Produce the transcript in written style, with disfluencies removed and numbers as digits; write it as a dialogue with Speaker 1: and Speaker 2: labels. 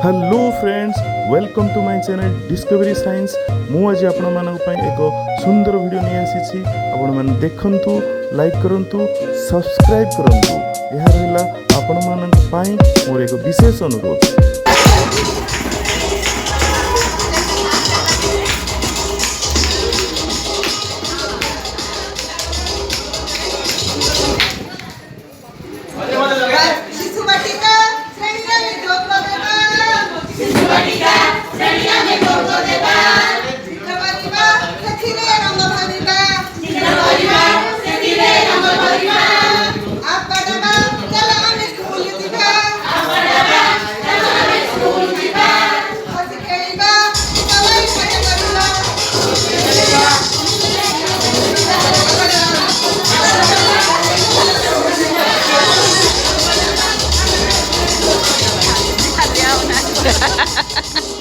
Speaker 1: Hello friends, welcome to my channel discovery science. मु आज आपण मानक पई एक सुंदर वीडियो नहीं आसी आपण माने देखंतु, लाइक करंतु, सब्सक्राइब करंतु। यह रहला आपण मानक पई मोर एक विशेष अनुरोध।
Speaker 2: Ha ha ha.